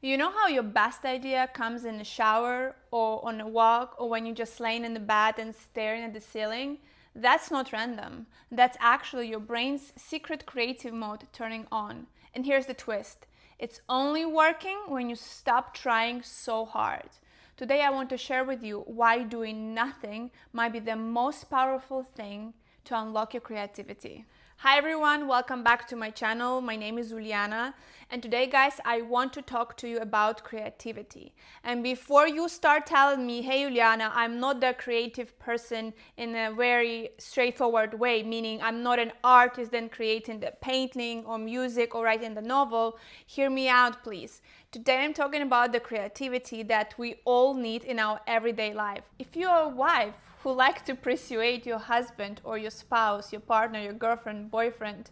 You know how your best idea comes in the shower or on a walk or when you're just laying in the bed and staring at the ceiling? That's not random. That's actually your brain's secret creative mode turning on. And here's the twist. It's only working when you stop trying so hard. Today I want to share with you why doing nothing might be the most powerful thing to unlock your creativity. Hi everyone, welcome back to my channel. My name is Uliana, and today guys I want to talk to you about creativity. And before you start telling me, hey Uliana, I'm not the creative person in a very straightforward way, meaning I'm not an artist and creating the painting or music or writing the novel, hear me out please. Today I'm talking about the creativity that we all need in our everyday life. If you're a wife who likes to persuade your husband or your spouse, your partner, your girlfriend, boyfriend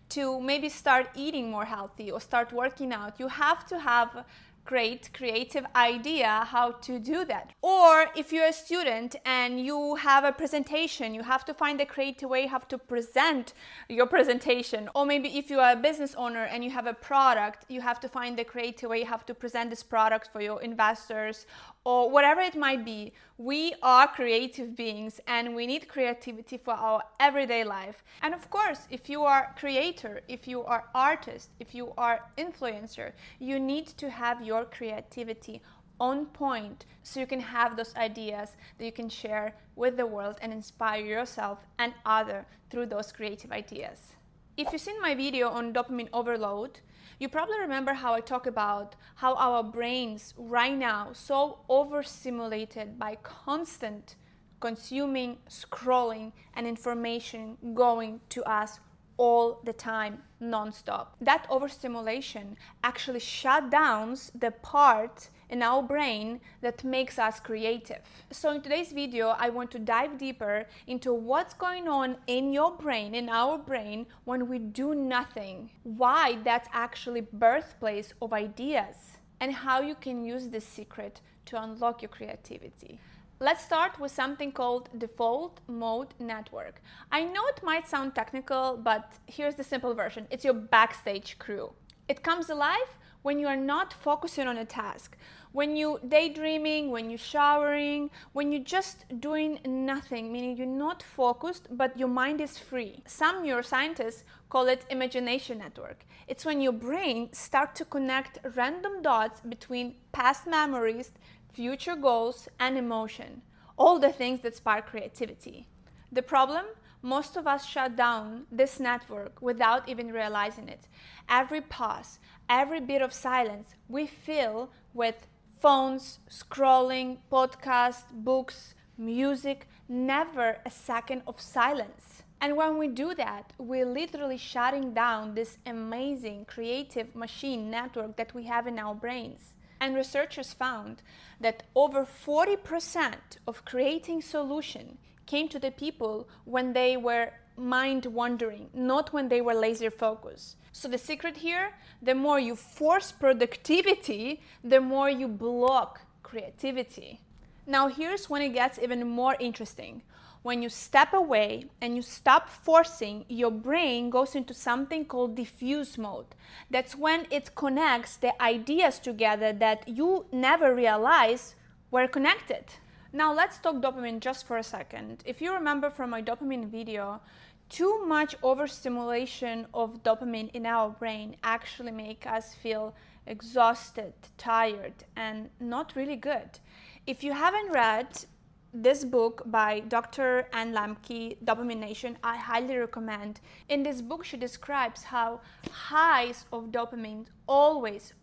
to maybe start eating more healthy or start working out, you have to have a great creative idea how to do that. Or if you're a student and you have a presentation, you have to find a creative way how to present your presentation. Or maybe if you are a business owner and you have a product, you have to find the creative way how to present this product for your investors or whatever it might be. We are creative beings and we need creativity for our everyday life. And of course, if you are creator, if you are artist, if you are influencer, you need to have your creativity on point so you can have those ideas that you can share with the world and inspire yourself and others through those creative ideas. If you've seen my video on dopamine overload, you probably remember how I talk about how our brains right now so overstimulated by constant consuming, scrolling, and information going to us all the time, non-stop. That overstimulation actually shut down the part in our brain that makes us creative. So in today's video, I want to dive deeper into what's going on in your brain, in our brain, when we do nothing, why that's actually birthplace of ideas, and how you can use this secret to unlock your creativity. Let's start with something called default mode network. I know it might sound technical, but here's the simple version. It's your backstage crew. It comes alive when you are not focusing on a task, when you're daydreaming, when you're showering, when you're just doing nothing, meaning you're not focused, but your mind is free. Some neuroscientists call it imagination network. It's when your brain starts to connect random dots between past memories, future goals, and emotion, all the things that spark creativity. The problem? Most of us shut down this network without even realizing it. Every pause, every bit of silence we fill with phones, scrolling, podcasts, books, music, never a second of silence. And when we do that, we're literally shutting down this amazing creative machine network that we have in our brains. And researchers found that over 40% of creating solution came to the people when they were mind wandering, not when they were laser focused. So the secret here, the more you force productivity, the more you block creativity. Now here's when it gets even more interesting. When you step away and you stop forcing, your brain goes into something called diffuse mode. That's when it connects the ideas together that you never realized were connected. Now let's talk dopamine just for a second. If you remember from my dopamine video, too much overstimulation of dopamine in our brain actually make us feel exhausted, tired, and not really good. If you haven't read this book by Dr. Ann Lemke, Dopamine, I highly recommend. In this book, she describes how highs of dopamine always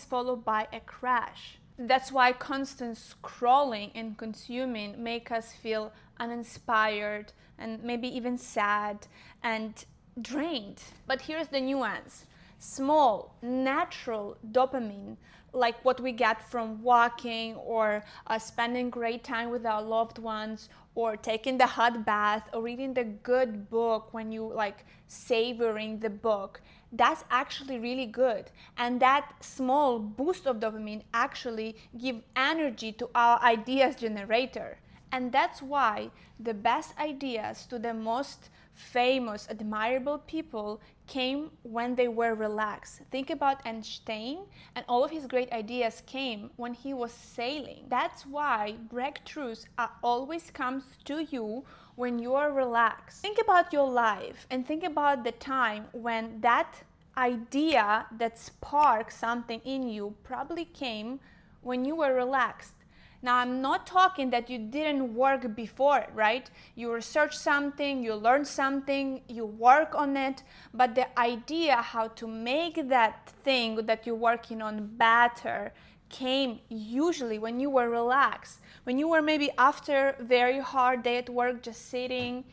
followed by a crash. That's why constant scrolling and consuming make us feel uninspired and maybe even sad and drained. But here's the nuance. Small, natural dopamine, like what we get from walking or spending great time with our loved ones or taking the hot bath or reading the good book when you like savoring the book, that's actually really good. And that small boost of dopamine actually give energy to our ideas generator. And that's why the best ideas to the most famous, admirable people came when they were relaxed. Think about Einstein, and all of his great ideas came when he was sailing. That's why breakthroughs always comes to you when you are relaxed. Think about your life and think about the time when that idea that sparked something in you probably came when you were relaxed. Now, I'm not talking that you didn't work before it, right? You research something, you learn something, you work on it, but the idea how to make that thing that you're working on better came usually when you were relaxed, when you were maybe after a very hard day at work, just sitting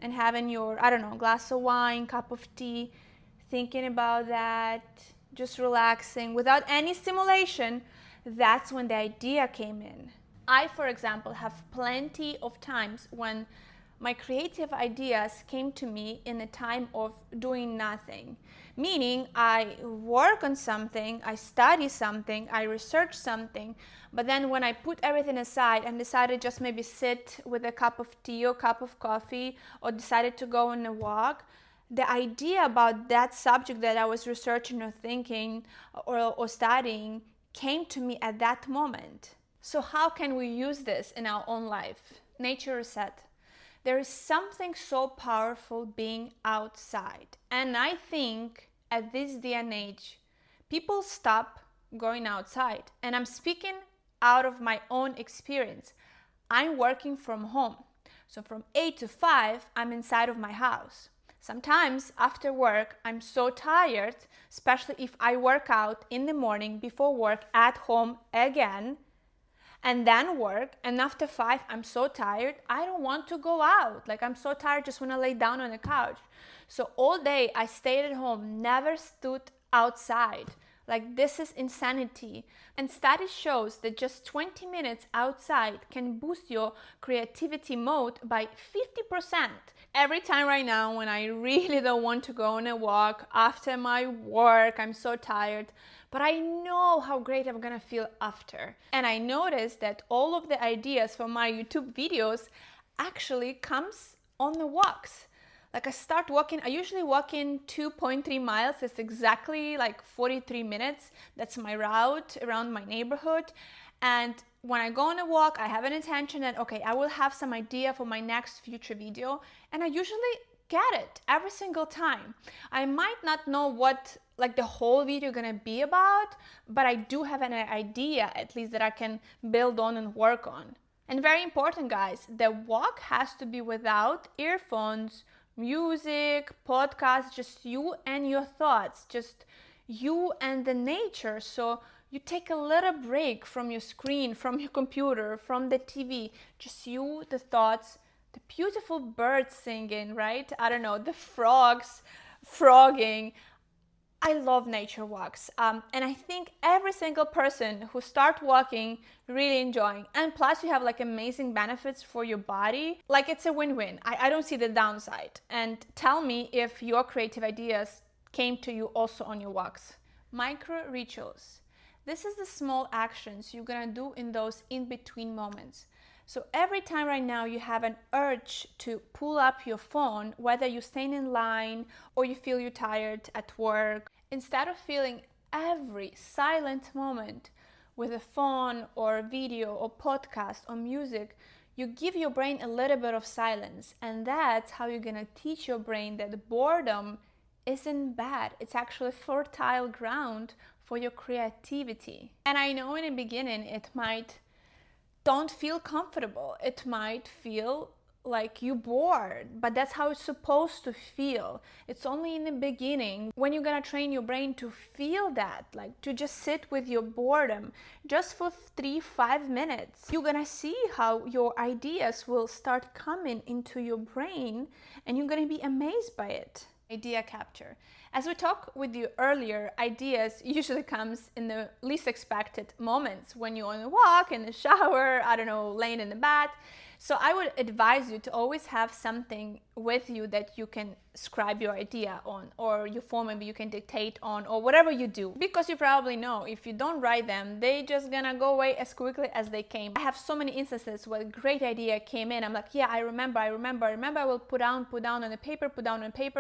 and having your, I don't know, glass of wine, cup of tea, thinking about that, just relaxing without any stimulation. That's when the idea came in. I, for example, have plenty of times when my creative ideas came to me in a time of doing nothing. Meaning I work on something, I study something, I research something, but then when I put everything aside and decided just maybe sit with a cup of tea or cup of coffee or decided to go on a walk, the idea about that subject that I was researching or thinking or studying came to me at that moment. So how can we use this in our own life? Nature reset. There is something so powerful being outside. And I think at this day and age, people stop going outside. And I'm speaking out of my own experience. I'm working from home. So from 8 to 5, I'm inside of my house. Sometimes after work, I'm so tired, especially if I work out in the morning before work at home again, and then work, and after 5, I'm so tired, I don't want to go out. Like, I'm so tired, just want to lay down on the couch. So all day I stayed at home, never stood outside. Like, this is insanity. And study shows that just 20 minutes outside can boost your creativity mode by 50%. Every time right now when I really don't want to go on a walk after my work, I'm so tired, but I know how great I'm gonna feel after. And I noticed that all of the ideas for my YouTube videos actually comes on the walks. Like, I start walking, I usually walk in 2.3 miles. It's exactly like 43 minutes. That's my route around my neighborhood. And when I go on a walk, I have an intention that, okay, I will have some idea for my next future video. And I usually get it every single time. I might not know what like the whole video gonna be about, but I do have an idea at least that I can build on and work on. And very important, guys, the walk has to be without earphones, music, podcasts, just you and your thoughts, just you and the nature. So you take a little break from your screen, from your computer, from the TV, just you, the thoughts, the beautiful birds singing, right? I don't know, the frogs frogging. I love nature walks, and I think every single person who start walking really enjoying, and plus you have like amazing benefits for your body. Like, it's a win-win. I don't see the downside. And tell me if your creative ideas came to you also on your walks. Micro rituals. This is the small actions you're gonna do in those in-between moments. So every time right now you have an urge to pull up your phone, whether you're staying in line or you feel you're tired at work, instead of filling every silent moment with a phone or a video or podcast or music, you give your brain a little bit of silence. And that's how you're gonna teach your brain that boredom isn't bad. It's actually fertile ground for your creativity. And I know in the beginning it might don't feel comfortable. It might feel like you're bored, but that's how it's supposed to feel. It's only in the beginning when you're gonna train your brain to feel that, like to just sit with your boredom just for 3-5 minutes. You're gonna see how your ideas will start coming into your brain and you're gonna be amazed by it. Idea capture. As we talked with you earlier, ideas usually comes in the least expected moments, when you're on a walk, in the shower, I don't know, laying in the bed. So I would advise you to always have something with you that you can scribe your idea on, or your phone maybe you can dictate on, or whatever you do, because you probably know if you don't write them, they just gonna go away as quickly as they came. I have so many instances where a great idea came in, I'm like, yeah, I remember, I will put down on the paper,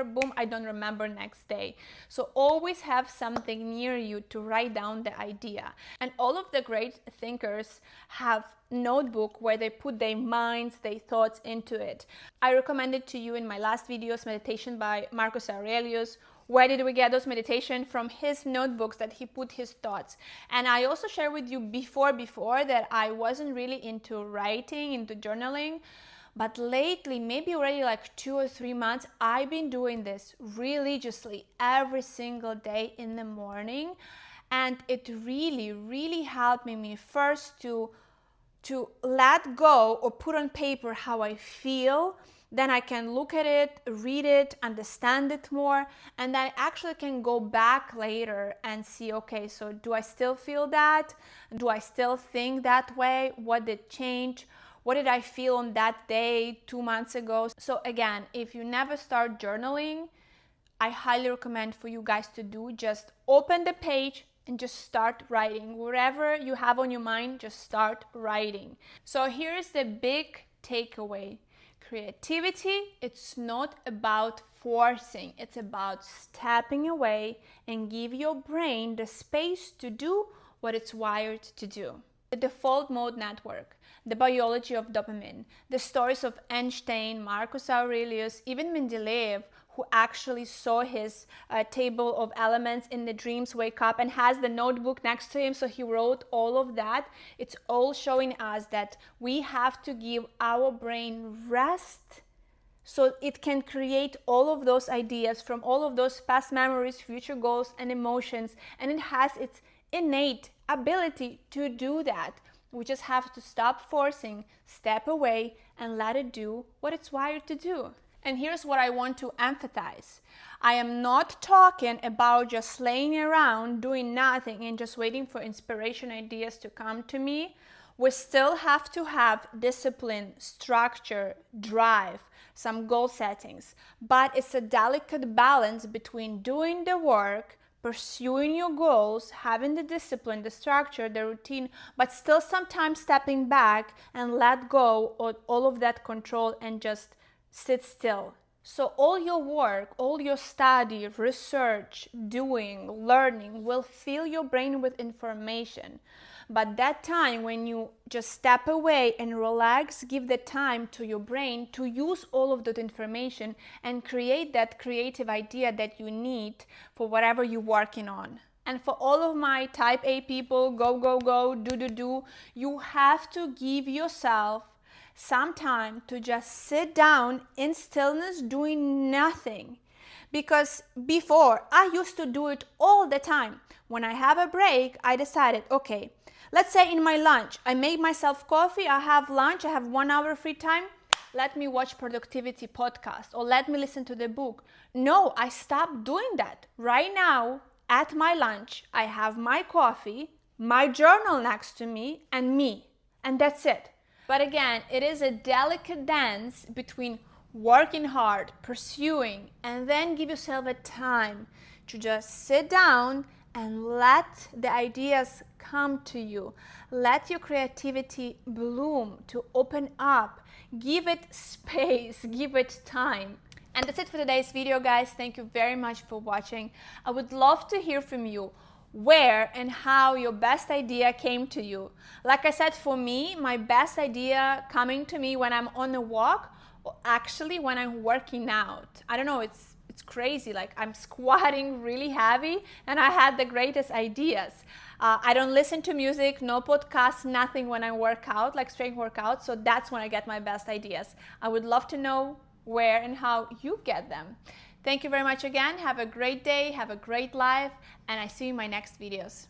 boom, I don't remember next day. So always have something near you to write down the idea. And all of the great thinkers have notebook where they put their minds, their thoughts into it. I recommended to you in my last videos meditation by Marcus Aurelius. Where did we get those meditation? From his notebooks that he put his thoughts. And I also shared with you before that I wasn't really into writing, into journaling. But lately, maybe already like 2 or 3 months, I've been doing this religiously every single day in the morning. And it really helped me first to let go or put on paper how I feel. Then I can look at it, read it, understand it more, and then I actually can go back later and see, okay, so do I still feel that? Do I still think that way? What did change? What did I feel on that day 2 months ago? So again, if you never start journaling, I highly recommend for you guys to do, just open the page and just start writing. Whatever you have on your mind, just start writing. So here's the big takeaway. Creativity, it's not about forcing, it's about stepping away and give your brain the space to do what it's wired to do. The default mode network, the biology of dopamine, the stories of Einstein, Marcus Aurelius, even Mendeleev, who actually saw his table of elements in the dreams wake up and has the notebook next to him, so he wrote all of that. It's all showing us that we have to give our brain rest so it can create all of those ideas from all of those past memories, future goals, and emotions, and it has its innate ability to do that. We just have to stop forcing, step away, and let it do what it's wired to do. And here's what I want to emphasize. I am not talking about just laying around, doing nothing, and just waiting for inspiration ideas to come to me. We still have to have discipline, structure, drive, some goal settings. But it's a delicate balance between doing the work, pursuing your goals, having the discipline, the structure, the routine, but still sometimes stepping back and let go of all of that control and just sit still. So all your work, all your study, research, doing, learning will fill your brain with information. But that time when you just step away and relax, give the time to your brain to use all of that information and create that creative idea that you need for whatever you're working on. And for all of my type A people, go, do, you have to give yourself some time to just sit down in stillness doing nothing. Because before, I used to do it all the time. When I have a break, I decided, okay, let's say in my lunch, I make myself coffee, I have lunch, I have 1 hour free time, let me watch productivity podcast or let me listen to the book. No, I stopped doing that. Right now, at my lunch, I have my coffee, my journal next to me, and that's it. But again, it is a delicate dance between working hard, pursuing, and then give yourself a time to just sit down and let the ideas come to you. Let your creativity bloom, to open up. Give it space, give it time. And that's it for today's video, guys. Thank you very much for watching. I would love to hear from you where and how your best idea came to you. Like I said, for me, my best idea coming to me when I'm on a walk, or actually when I'm working out. I don't know, it's crazy. Like I'm squatting really heavy and I had the greatest ideas. I don't listen to music, no podcasts, nothing when I work out, like strength workout. So that's when I get my best ideas. I would love to know where and how you get them. Thank you very much again. Have a great day, have a great life, and I see you in my next videos.